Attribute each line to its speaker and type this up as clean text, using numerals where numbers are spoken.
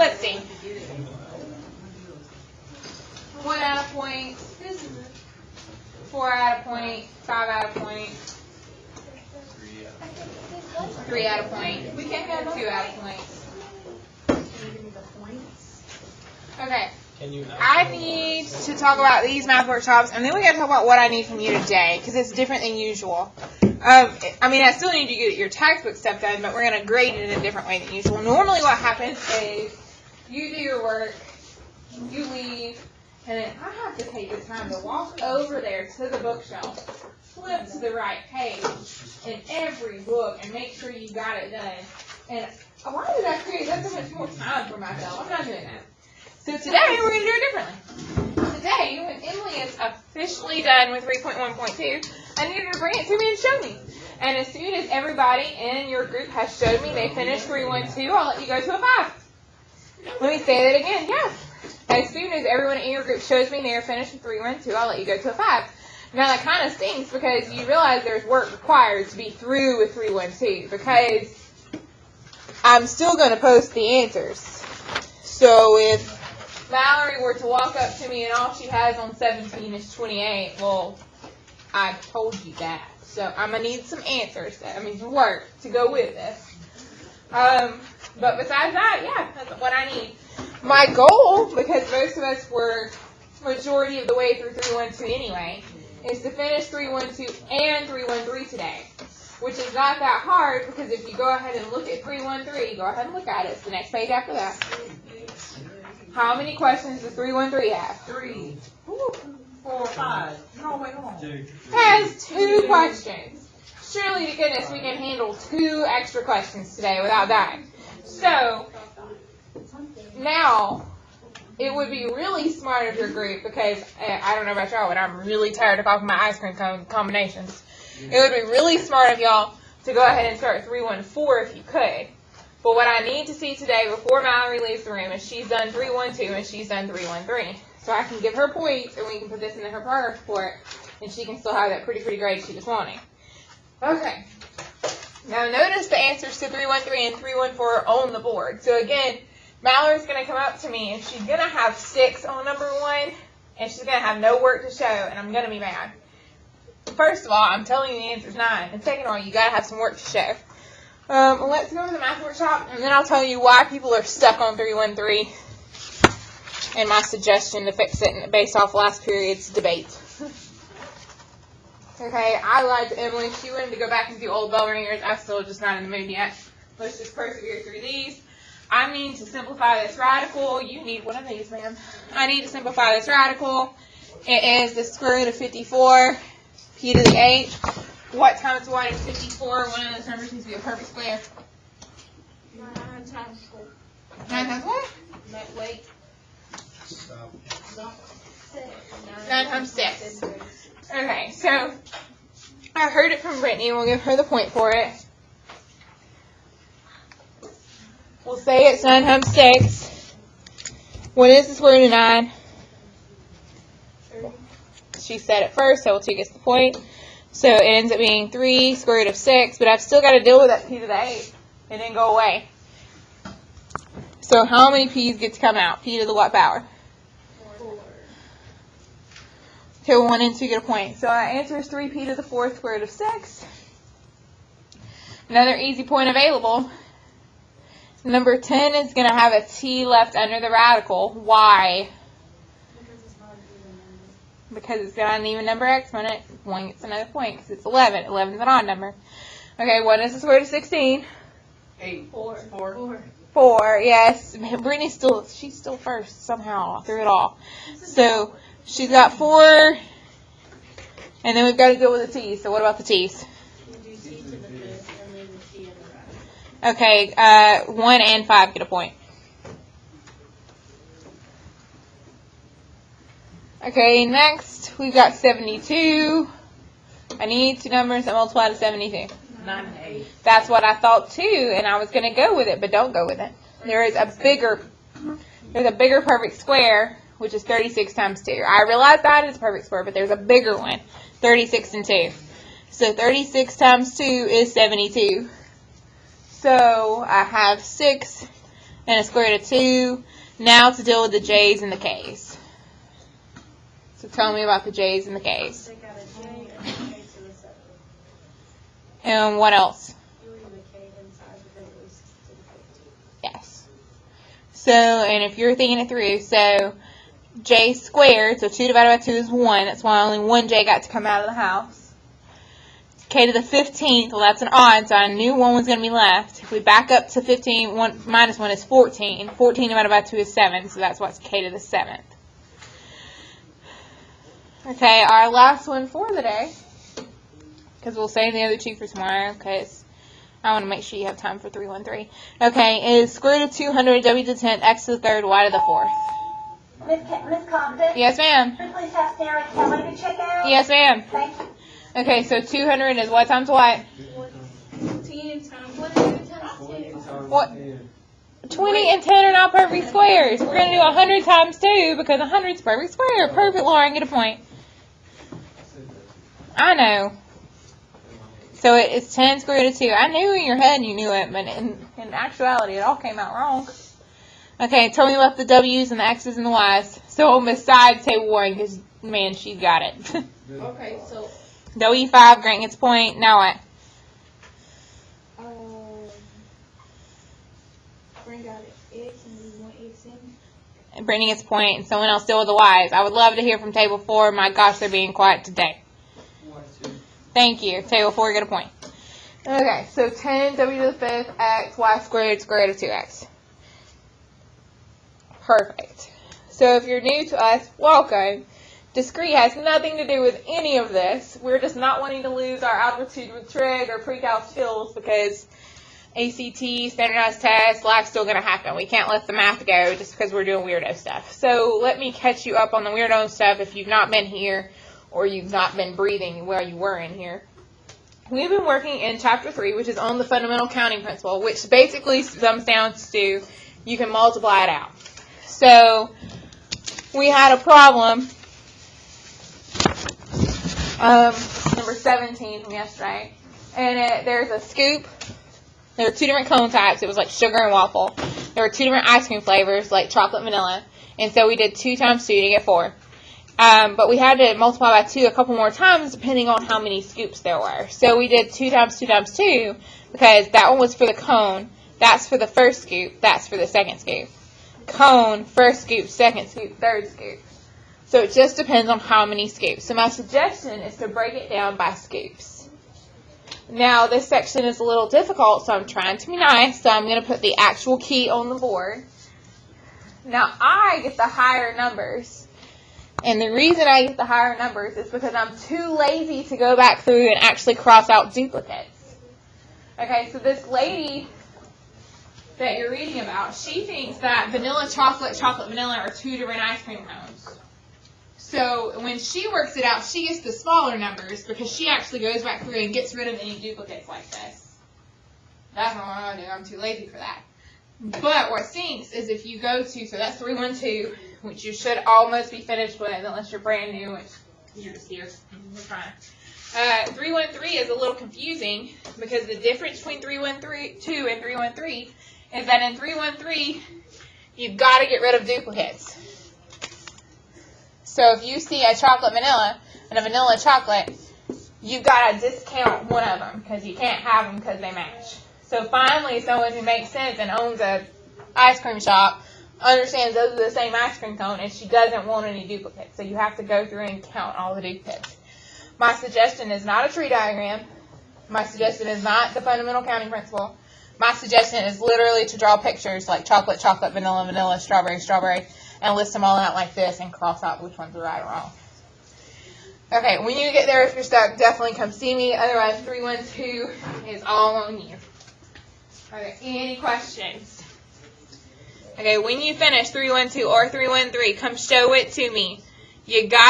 Speaker 1: let's see. 1 out of point, 4 out of point, 5 out of point, 3 out of point. We can have 2 out of point. Okay. I need to talk about these math workshops, and then we got to talk about what I need from you today, because it's different than usual. I mean, I still need you to get your textbook stuff done, but we're going to grade it in a different way than usual. Normally what happens is you do your work, you leave, and then I have to take the time to walk over there to the bookshelf, flip to the right page in every book, and make sure you got it done. And why did I create that so much more time for myself? I'm not doing that. So today we're going to do it differently. Today, when Emily is officially done with 3.1.2, I need her to bring it to me and show me. And as soon as everybody in your group has showed me they finished 3.1.2, I'll let you go to a 5. Let me say that again. Yes. As soon as everyone in your group shows me they are finished with 3.1.2, I'll let you go to a 5. Now that kind of stinks because you realize there's work required to be through with 3.1.2 because I'm still going to post the answers. So if Mallory were to walk up to me and all she has on 17 is 28, well, I told you that. So I'm going to need some answers, some work to go with this. But besides that, yeah, that's what I need. My goal, because most of us were majority of the way through 3.1.2 anyway, is to finish 3.1.2 and 3.1.3 today, which is not that hard because if you go ahead and look at 3.1.3, go ahead and look at it. It's the next page after that. How many questions does 3.1.3 have?
Speaker 2: 3.
Speaker 1: Ooh.
Speaker 2: 4, 5. No, wait, hold on. 2.
Speaker 1: It has 2 questions. Surely to goodness we can handle 2 extra questions today without dying. So, now, it would be really smart of your group because, I don't know about y'all, but I'm really tired of talking about ice cream combinations. It would be really smart of y'all to go ahead and start 3.1.4 if you could. But what I need to see today before Mallory leaves the room is she's done 3.1.2 and she's done 3.1.3. So I can give her points and we can put this into her progress report and she can still have that pretty grade she was wanting. Okay. Now notice the answers to 3.1.3 and 3.1.4 are on the board. So again, Mallory's going to come up to me and she's going to have 6 on number 1 and she's going to have no work to show and I'm going to be mad. First of all, I'm telling you the answer's 9. And second of all, you got to have some work to show. Let's go to the math workshop, and then I'll tell you why people are stuck on 3.1.3 and my suggestion to fix it based off last period's debate. Okay, I lied to Emily. She wanted to go back and do old bell ringers. I'm still just not in the mood yet. Let's just persevere through these. I need to simplify this radical. You need one of these, ma'am. I need to simplify this radical. It is the square root of 54, p to the 8. What times what is 54? One of those numbers needs to be a perfect square.
Speaker 3: 9 times 4.
Speaker 1: 9 times what?
Speaker 3: Wait.
Speaker 1: 9 times 6. Okay, so I heard it from Brittany. We'll give her the point for it. We'll say it's 9 times 6. What is the square root of 9?
Speaker 3: 30.
Speaker 1: She said it first, so 2 gets the point. So it ends up being 3 square root of 6, but I've still got to deal with that p to the 8. It didn't go away. So how many p's get to come out? P to the what power?
Speaker 3: 4.
Speaker 1: Okay, 1 and 2 get a point. So our answer is 3p to the 4th square root of 6. Another easy point available. Number 10 is going to have a t left under the radical. Why? Because it's got an even number exponent. 1 gets another point because it's 11. 11 is an odd number. Okay, what is the square root of 16?
Speaker 2: 8.
Speaker 3: 4.
Speaker 1: 4, yes. Brittany's she's still first somehow through it all. So she's got 4, and then we've got to deal with the t's. So what about the t's? Okay, 1 and 5 get a point. Okay, next we've got 72. I need 2 numbers that multiply to 72.
Speaker 2: 9 and 8.
Speaker 1: That's what I thought too, and I was going to go with it, but don't go with it. There's a bigger perfect square, which is 36 times 2. I realize that is a perfect square, but there's a bigger one, 36 and 2. So 36 times 2 is 72. So I have 6 and a square root of 2. Now to deal with the J's and the K's. So tell me about the J's and the K's.
Speaker 3: They got a J and a K to the 7.
Speaker 1: And what else?
Speaker 3: You leave a K inside because it was to the 15.
Speaker 1: Yes. So, and if you're thinking it through, so J squared, so 2 divided by 2 is 1. That's why only one J got to come out of the house. K to the 15th, well, that's an odd, so I knew one was going to be left. If we back up to 15, 1 minus 1 is 14. 14 divided by 2 is 7, so that's what's K to the 7th. Okay, our last one for the day, because we'll save the other two for tomorrow, because I want to make sure you have time for 313. Okay, is square root of 200, w to the 10th, x to the 3rd, y to the 4th.
Speaker 4: Miss Compton?
Speaker 1: Yes, ma'am.
Speaker 4: Could you please have Sarah and Kelly to check out?
Speaker 1: Yes, ma'am.
Speaker 4: Thank you.
Speaker 1: Okay, so 200 is what times what?
Speaker 3: 10 times, what is it times 2?
Speaker 1: What? 20 and 10 are not perfect squares. We're going to do 100 times 2 because 100 is perfect square. Perfect, Lauren. Get a point. I know. So it's 10 square root of 2. I knew in your head you knew it, but in actuality it all came out wrong. Okay, tell me about the W's and the X's and the Y's. So besides table 1, because, man, she's got it.
Speaker 3: Okay, so,
Speaker 1: W5, Grant gets a point. Now what?
Speaker 3: Brent got an X and we want X in.
Speaker 1: And Brittany gets a point, and someone else still with the Y's. I would love to hear from table 4. My gosh, they're being quiet today. Thank you. Table 4, get a point. Okay, so 10 w to the 5th x y squared square root of 2x. Perfect. So if you're new to us, welcome. Discrete has nothing to do with any of this. We're just not wanting to lose our altitude with trig or pre-cal skills because ACT, standardized test, life's still going to happen. We can't let the math go just because we're doing weirdo stuff. So let me catch you up on the weirdo stuff if you've not been here or you've not been breathing where you were in here. We've been working in Chapter 3, which is on the fundamental counting principle, which basically comes down to you can multiply it out. So we had a problem, number 17 from yesterday, and there's a scoop. There were 2 different cone types. It was like sugar and waffle. There were 2 different ice cream flavors, like chocolate and vanilla, and so we did 2 times 2 to get 4. But we had to multiply by 2 a couple more times depending on how many scoops there were. So we did 2 times 2 times 2 because that one was for the cone, that's for the first scoop, that's for the second scoop. Cone, first scoop, second scoop, third scoop. So it just depends on how many scoops. So my suggestion is to break it down by scoops. Now this section is a little difficult, so I'm trying to be nice, so I'm going to put the actual key on the board. Now I get the higher numbers. And the reason I get the higher numbers is because I'm too lazy to go back through and actually cross out duplicates. Okay, so this lady that you're reading about, she thinks that vanilla chocolate, chocolate vanilla are 2 different ice cream cones. So when she works it out, she gets the smaller numbers because she actually goes back through and gets rid of any duplicates like this. That's not what I do. I'm too lazy for that. But what stinks is if you go to, so that's 312, which you should almost be finished with unless you're brand new, which you're just here. We're fine. 313 is a little confusing because the difference between 312 and 313 is that in 313, you've got to get rid of duplicates. So if you see a chocolate vanilla and a vanilla chocolate, you've got to discount one of them because you can't have them because they match. So finally, someone who makes sense and owns a ice cream shop understands those are the same ice cream cone and she doesn't want any duplicates. So you have to go through and count all the duplicates. My suggestion is not a tree diagram. My suggestion is not the fundamental counting principle. My suggestion is literally to draw pictures like chocolate, chocolate, vanilla, vanilla, strawberry, strawberry, and list them all out like this and cross out which ones are right or wrong. Okay, when you get there, if you're stuck, definitely come see me. Otherwise, 312 is all on you. Are there any questions? Okay, when you finish 312 or 313, come show it to me. You got